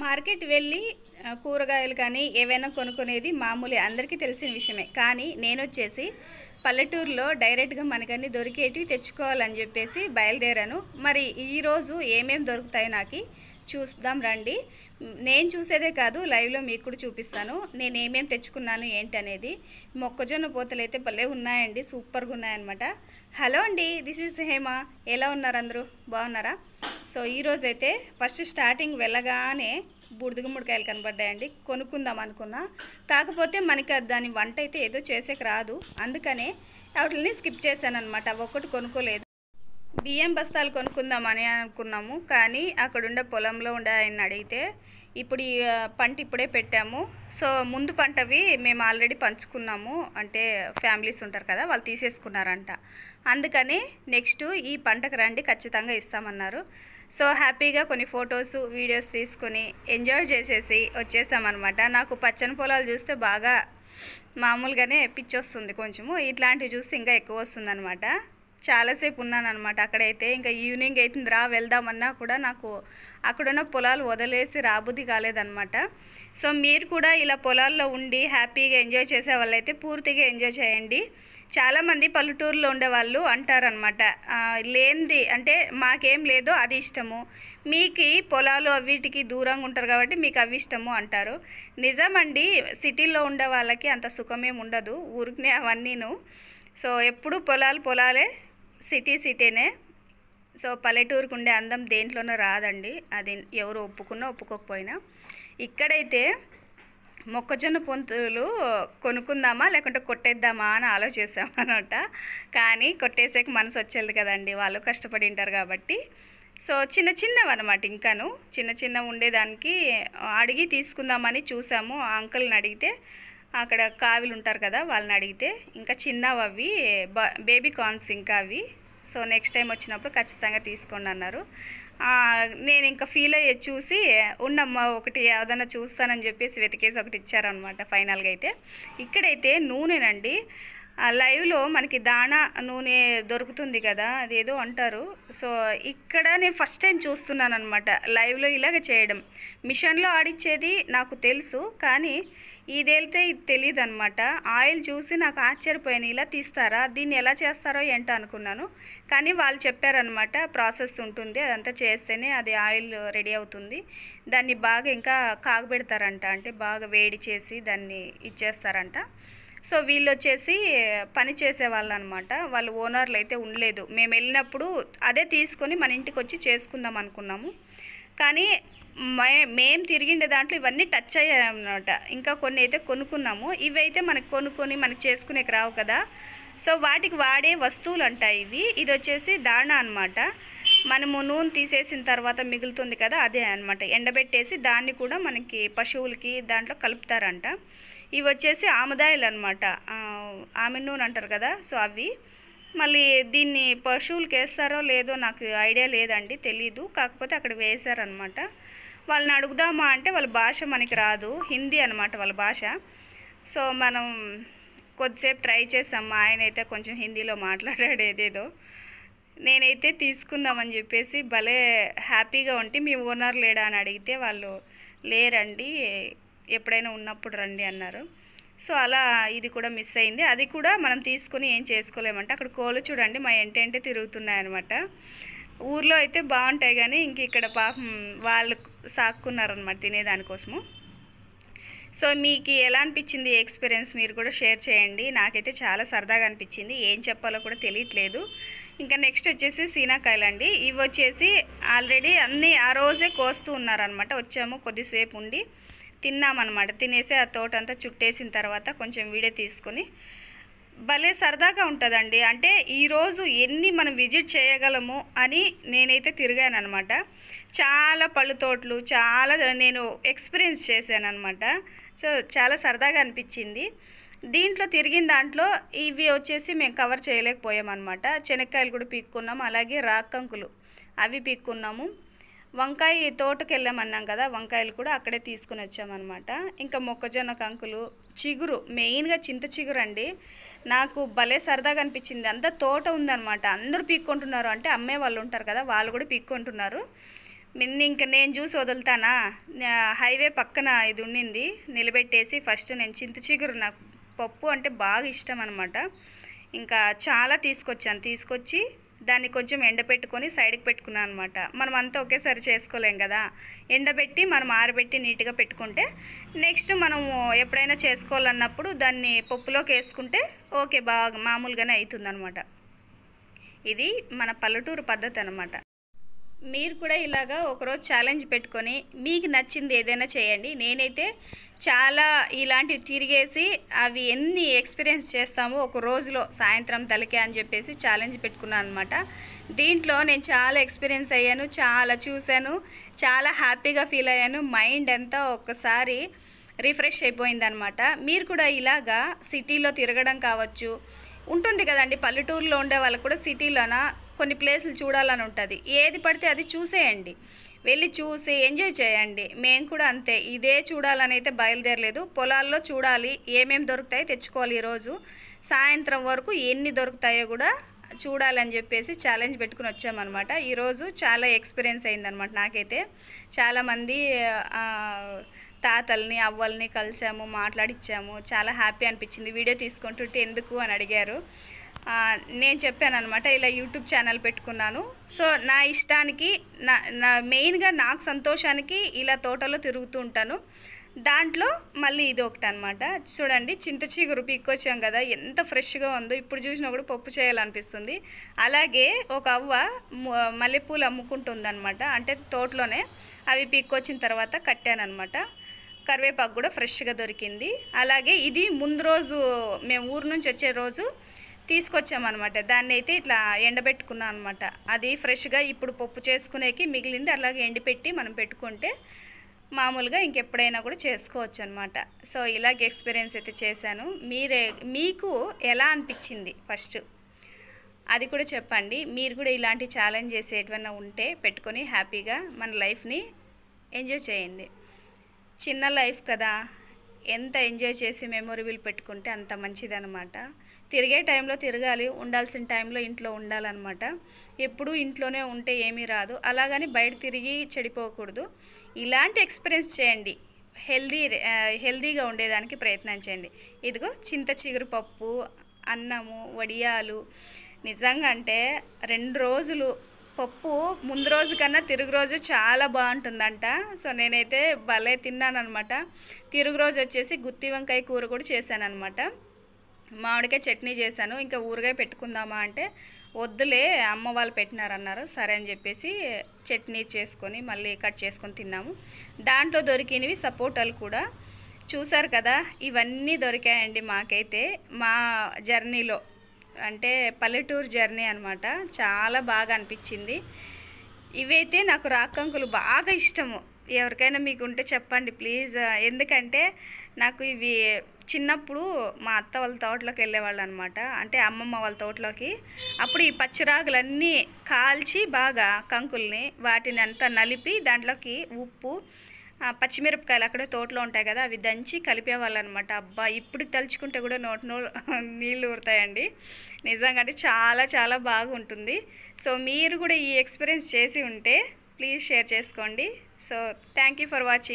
Market వెళ్ళి కూరగాయలు కానీ ఏవైనా కొనుక్కునేది మామూలే, అందరికీ తెలిసిన విషయమే. కానీ నేనొచ్చేసి పల్లెటూరులో డైరెక్ట్గా మనకన్నీ దొరికేటివి తెచ్చుకోవాలని చెప్పేసి బయలుదేరాను. మరి ఈరోజు ఏమేమి దొరుకుతాయి నాకు చూద్దాం రండి. నేను చూసేదే కాదు, లైవ్లో మీకు కూడా చూపిస్తాను నేను ఏమేమి తెచ్చుకున్నాను ఏంటి అనేది. మొక్కజొన్న పోతలు అయితే భలే ఉన్నాయండి, సూపర్గా ఉన్నాయన్నమాట. హలో అండి, దిస్ ఈజ్ హేమ. ఎలా ఉన్నారు అందరూ, బాగున్నారా? సో ఈరోజైతే ఫస్ట్ స్టార్టింగ్ వెళ్ళగానే బుడిదగుమ్మడికాయలు కనబడ్డాయండి, కొనుక్కుందాం అనుకున్నా. కాకపోతే మనకి దాని వంట అయితే ఏదో చేసేకి రాదు, అందుకనే వాటిని స్కిప్ చేశాను అనమాట. అవి ఒక్కటి కొనుక్కోలేదు. బియ్యం బస్తాలు కొనుక్కుందామని అనుకున్నాము, కానీ అక్కడుండే పొలంలో ఉండే ఆయన అడిగితే ఇప్పుడు ఈ పంట ఇప్పుడే పెట్టాము, సో ముందు పంటవి మేము ఆల్రెడీ పంచుకున్నాము, అంటే ఫ్యామిలీస్ ఉంటారు కదా వాళ్ళు తీసేసుకున్నారంట, అందుకని నెక్స్ట్ ఈ పంటకు రండి ఖచ్చితంగా ఇస్తామన్నారు. సో హ్యాపీగా కొన్ని ఫొటోస్ వీడియోస్ తీసుకొని ఎంజాయ్ చేసేసి వచ్చేసామన్నమాట. నాకు పచ్చని పొలాలు చూస్తే బాగా మామూలుగానే పిచ్చి వస్తుంది, కొంచెము ఇట్లాంటివి చూస్తే ఇంకా ఎక్కువ వస్తుంది అనమాట. చాలాసేపు ఉన్నాను అనమాట అక్కడైతే. ఇంకా ఈవినింగ్ అవుతుంది రా వెళ్దామన్నా కూడా నాకు అక్కడున్న పొలాలు వదిలేసి రాబుద్ది కాలేదన్నమాట. సో మీరు కూడా ఇలా పొలాల్లో ఉండి హ్యాపీగా ఎంజాయ్ చేసే వాళ్ళైతే పూర్తిగా ఎంజాయ్ చేయండి. చాలామంది పల్లెటూరులో ఉండేవాళ్ళు అంటారనమాట, లేనిది అంటే మాకేం లేదో అది ఇష్టము, మీకు పొలాలు అవిటికి దూరంగా ఉంటారు కాబట్టి మీకు అవి ఇష్టము అంటారు. నిజమండి, సిటీలో ఉండే వాళ్ళకి అంత సుఖమేం ఉండదు, ఊరికనే అవన్నీను. సో ఎప్పుడు పొలాలే, సిటీనే. సో పల్లెటూరుకు ఉండే అందం దేంట్లోనూ రాదండి, అది ఎవరు ఒప్పుకున్నా ఒప్పుకోకపోయినా. ఇక్కడైతే మొక్కజొన్న పొంతులు కొనుక్కుందామా లేకుంటే కొట్టేద్దామా అని ఆలోచిస్తామన్నమాట. కానీ కొట్టేసాక మనసు వచ్చేది కదండి, వాళ్ళు కష్టపడి ఉంటారు కాబట్టి. సో చిన్నవి అనమాట, ఇంకాను చిన్న ఉండేదానికి అడిగి తీసుకుందామని చూసాము. ఆ అంకుల్ని అడిగితే, అక్కడ కావిలు ఉంటారు కదా వాళ్ళని అడిగితే, ఇంకా చిన్నవి అవి బేబీ కార్న్స్ ఇంకా అవి. సో నెక్స్ట్ టైం వచ్చినప్పుడు ఖచ్చితంగా తీసుకోండి అన్నారు. నేను ఇంకా ఫీల్ అయ్యే చూసి ఉండమ్మా ఒకటి ఏదైనా చూస్తానని చెప్పేసి వెతికేసి ఒకటి ఇచ్చారనమాట. ఫైనల్గా అయితే ఇక్కడైతే నూనెనండి, లైవ్లో మనకి దాణా నూనె దొరుకుతుంది కదా, అదేదో అంటారు. సో ఇక్కడ నేను ఫస్ట్ టైం చూస్తున్నాను అనమాట లైవ్లో ఇలాగ చేయడం. మిషన్లో ఆడిచ్చేది నాకు తెలుసు, కానీ ఇదేళ్తే ఇది తెలియదు అనమాట. ఆయిల్ చూసి నాకు ఆశ్చర్యపోయాను, ఇలా తీస్తారా, దీన్ని ఎలా చేస్తారో ఏంటో అనుకున్నాను. కానీ వాళ్ళు చెప్పారనమాట ప్రాసెస్ ఉంటుంది, అదంతా చేస్తేనే అది ఆయిల్ రెడీ అవుతుంది, దాన్ని బాగా ఇంకా కాగబెడతారంట, అంటే బాగా వేడి చేసి దాన్ని ఇచ్చేస్తారంట. సో వీళ్ళు వచ్చేసి పని చేసేవాళ్ళు అనమాట, వాళ్ళు ఓనర్లు అయితే ఉండలేదు. మేము వెళ్ళినప్పుడు అదే తీసుకొని మన ఇంటికి వచ్చి చేసుకుందాం అనుకున్నాము, కానీ మేము తిరిగిండే దాంట్లో ఇవన్నీ టచ్ అయ్యాయన్నమాట. ఇంకా కొన్ని అయితే కొనుక్కున్నాము, ఇవైతే మనకు కొనుక్కొని మనకు చేసుకునేకి రావు కదా. సో వాటికి వాడే వస్తువులు అంటాయి ఇవి. ఇది వచ్చేసి దాణా అనమాట, మనము నూనె తీసేసిన తర్వాత మిగులుతుంది కదా అదే అనమాట, ఎండబెట్టేసి దాన్ని కూడా మనకి పశువులకి దాంట్లో కలుపుతారంట. ఇవి వచ్చేసి ఆముదాయిలు అనమాట, ఆమె నూనె అంటారు కదా, సో అవి. మళ్ళీ దీన్ని పశువులకి వేస్తారో లేదో నాకు ఐడియా లేదండి, తెలీదు, కాకపోతే అక్కడ వేశారనమాట. వాళ్ళని అడుగుదామా అంటే వాళ్ళ భాష మనకి రాదు, హిందీ అనమాట వాళ్ళ భాష. సో మనం కొద్దిసేపు ట్రై చేసాం, ఆయన అయితే కొంచెం హిందీలో మాట్లాడాడు ఏదేదో. నేనైతే తీసుకుందామని చెప్పేసి భలే హ్యాపీగా ఉంటే, మీ ఓనర్ లేడా అని అడిగితే వాళ్ళు లేరండి, ఎప్పుడైనా ఉన్నప్పుడు రండి అన్నారు. సో అలా ఇది కూడా మిస్ అయింది, అది కూడా మనం తీసుకుని ఏం చేసుకోలేమంటే. అక్కడ కోళ్ళు చూడండి మా ఎంటేంటే తిరుగుతున్నాయన్నమాట. ఊర్లో అయితే బాగుంటాయి, కానీ ఇంక ఇక్కడ పాపం వాళ్ళు సాక్కున్నారనమాట తినేదానికోసము. సో మీకు ఎలా అనిపించింది ఎక్స్పీరియన్స్, మీరు కూడా షేర్ చేయండి. నాకైతే చాలా సరదాగా అనిపించింది, ఏం చెప్పాలో కూడా తెలియట్లేదు. ఇంకా నెక్స్ట్ వచ్చేసి సీనాకాయలు అండి, ఇవి వచ్చేసి ఆల్రెడీ అన్నీ ఆ రోజే కోస్తూ ఉన్నారనమాట. వచ్చాము కొద్దిసేపు ఉండి తిన్నామన్నమాట, తినేసి ఆ తోటంతా చుట్టేసిన తర్వాత కొంచెం వీడియో తీసుకొని భలే సరదాగా ఉంటుందండి. అంటే ఈరోజు ఎన్ని మనం విజిట్ చేయగలము అని నేనైతే తిరిగాను అనమాట. చాలా పళ్ళు తోటలు చాలా నేను ఎక్స్పీరియన్స్ చేశాను అనమాట. సో చాలా సరదాగా అనిపించింది. దీంట్లో తిరిగిన దాంట్లో ఇవి వచ్చేసి మేము కవర్ చేయలేకపోయామన్నమాట. శనక్కాయలు కూడా పీక్కున్నాము, అలాగే రాకంకులు అవి పీక్కున్నాము. వంకాయ తోటకి వెళ్ళామన్నాం కదా, వంకాయలు కూడా అక్కడే తీసుకుని వచ్చామన్నమాట. ఇంకా మొక్కజొన్న కంకులు, చిగురు, మెయిన్గా చింత చిగురు అండి, నాకు భలే సరదాగా అనిపించింది. అంతా తోట ఉందన్నమాట, అందరూ పీక్కుంటున్నారు, అంటే అమ్మే వాళ్ళు ఉంటారు కదా వాళ్ళు కూడా పీక్కుంటున్నారు. ఇంక నేను చూసి వదులుతానా. హైవే పక్కన ఇది ఉండింది, నిలబెట్టేసి ఫస్ట్ నేను చింత చిగురు, నాకు పప్పు అంటే బాగా ఇష్టం అనమాట. ఇంకా చాలా తీసుకొచ్చి దాన్ని కొంచెం ఎండబెట్టుకొని సైడ్కి పెట్టుకున్నాను అనమాట. మనం అంతా ఒకేసారి చేసుకోలేం కదా, ఎండబెట్టి మనం ఆరబెట్టి నీట్గా పెట్టుకుంటే నెక్స్ట్ మనము ఎప్పుడైనా చేసుకోవాలన్నప్పుడు దాన్ని పప్పులోకి వేసుకుంటే ఓకే, బాగా మామూలుగానే అవుతుంది అనమాట. ఇది మన పల్లెటూరు పద్ధతి అనమాట. మీరు కూడా ఇలాగా ఒకరోజు ఛాలెంజ్ పెట్టుకొని మీకు నచ్చింది ఏదైనా చేయండి. నేనైతే చాలా ఇలాంటివి తిరిగేసి అవి ఎన్ని ఎక్స్పీరియన్స్ చేస్తామో ఒక రోజులో సాయంత్రం తలకే అని చెప్పేసి ఛాలెంజ్ పెట్టుకున్నాను అనమాట. దీంట్లో నేను చాలా ఎక్స్పీరియన్స్ అయ్యాను, చాలా చూశాను, చాలా హ్యాపీగా ఫీల్ అయ్యాను. మైండ్ అంతా ఒక్కసారి రిఫ్రెష్ అయిపోయిందనమాట. మీరు కూడా ఇలాగా సిటీలో తిరగడం కావచ్చు, ఉంటుంది కదండి, పల్లెటూరులో ఉండే వాళ్ళకు కూడా సిటీలోన కొన్ని ప్లేసులు చూడాలని ఉంటుంది. ఏది పడితే అది చూసేయండి, వెళ్ళి చూసి ఎంజాయ్ చేయండి. మేము కూడా అంతే, ఇదే చూడాలని అయితే బయలుదేరలేదు. పొలాల్లో చూడాలి, ఏమేమి దొరుకుతాయో తెచ్చుకోవాలి. ఈరోజు సాయంత్రం వరకు ఎన్ని దొరుకుతాయో కూడా చూడాలని చెప్పేసి ఛాలెంజ్ పెట్టుకుని వచ్చామన్నమాట. ఈరోజు చాలా ఎక్స్పీరియన్స్ అయిందనమాట నాకైతే. చాలామంది తాతల్ని అవ్వల్ని కలిసాము, మాట్లాడిచ్చాము, చాలా హ్యాపీ అనిపించింది. వీడియో తీసుకుంటుంటే ఎందుకు అని అడిగారు. నేను చెప్పాను అనమాట, ఇలా యూట్యూబ్ ఛానల్ పెట్టుకున్నాను. సో నా ఇష్టానికి, నా మెయిన్గా నాకు సంతోషానికి ఇలా తోటలో తిరుగుతూ ఉంటాను. దాంట్లో మళ్ళీ ఇది ఒకటి అనమాట. చూడండి, చింత చిగురు పీక్కొచ్చాం కదా, ఎంత ఫ్రెష్గా ఉందో. ఇప్పుడు చూసినా కూడా పప్పు చేయాలనిపిస్తుంది. అలాగే ఒక అవ్వ మల్లెపూలు అమ్ముకుంటుందన్నమాట, అంటే తోటలోనే. అవి పీక్కొచ్చిన తర్వాత కట్టానమాట. కరివేపాకు కూడా ఫ్రెష్గా దొరికింది. అలాగే ఇది ముందు రోజు మేము ఊరు నుంచి వచ్చే రోజు తీసుకొచ్చామన్నమాట. దాన్ని అయితే ఇట్లా ఎండబెట్టుకున్నాం అనమాట. అది ఫ్రెష్గా ఇప్పుడు పప్పు చేసుకునేకి మిగిలింది. అలాగే ఎండిపెట్టి మనం పెట్టుకుంటే మామూలుగా ఇంకెప్పుడైనా కూడా చేసుకోవచ్చు అనమాట. సో ఇలాగ ఎక్స్పీరియన్స్ అయితే చేశాను. మీకు ఎలా అనిపించింది ఫస్ట్ అది కూడా చెప్పండి. మీరు కూడా ఇలాంటి ఛాలెంజ్ చేసేటివన్నా ఉంటే పెట్టుకొని హ్యాపీగా మన లైఫ్ని ఎంజాయ్ చేయండి. చిన్న లైఫ్ కదా, ఎంత ఎంజాయ్ చేసి మెమొరబుల్ పెట్టుకుంటే అంత మంచిదన్నమాట. తిరిగే టైంలో తిరగాలి, ఉండాల్సిన టైంలో ఇంట్లో ఉండాలన్నమాట. ఎప్పుడూ ఇంట్లోనే ఉంటే ఏమీ రాదు, అలాగని బయట తిరిగి చెడిపోకూడదు. ఇలాంటి ఎక్స్పీరియన్స్ చేయండి, హెల్దీగా ఉండేదానికి ప్రయత్నం చేయండి. ఇదిగో చింత చిగురు పప్పు, అన్నము, వడియాలు. నిజంగా అంటే 2 రోజులు పప్పు ముందు రోజు కన్నా తిరుగు రోజు చాలా బాగుంటుందంట. సో నేనైతే భలే తిన్నానమాట. తిరుగు రోజు వచ్చేసి గుత్తి వంకాయ కూర కూడా చేశానమాట. మామిడికాయ చట్నీ చేశాను. ఇంకా ఊరగాయ పెట్టుకుందామా అంటే వద్దులే, అమ్మ వాళ్ళు పెట్టినారన్నారు. సరే అని చెప్పేసి చట్నీ చేసుకొని మళ్ళీ కట్ చేసుకొని తిన్నాము. దాంట్లో దొరికినవి సపోటాలు కూడా చూసారు కదా, ఇవన్నీ దొరికాయండి మాకైతే మా జర్నీలో. అంటే పల్లెటూరు జర్నీ అనమాట. చాలా బాగా అనిపించింది. ఇవైతే నాకు రాకంకులు బాగా ఇష్టము. ఎవరికైనా మీకు ఉంటే చెప్పండి ప్లీజ్. ఎందుకంటే నాకు ఇవి చిన్నప్పుడు మా అత్త వాళ్ళ తోటలోకి వెళ్ళేవాళ్ళు అనమాట, అంటే అమ్మమ్మ వాళ్ళ తోటలోకి. అప్పుడు ఈ పచ్చిరాగులన్నీ కాల్చి బాగా కంకుల్ని వాటిని అంతా నలిపి దాంట్లోకి ఉప్పు, పచ్చిమిరపకాయలు అక్కడే తోటలో ఉంటాయి కదా, అవి దంచి కలిపేవాళ్ళు అనమాట. అబ్బా, ఇప్పుడు తలుచుకుంటే కూడా నోట్లో నీళ్ళు ఊరుతాయండి. నిజంగా అంటే చాలా చాలా బాగుంటుంది. సో మీరు కూడా ఈ ఎక్స్పీరియన్స్ చేసి ఉంటే ప్లీజ్ షేర్ చేసుకోండి. So thank you for watching.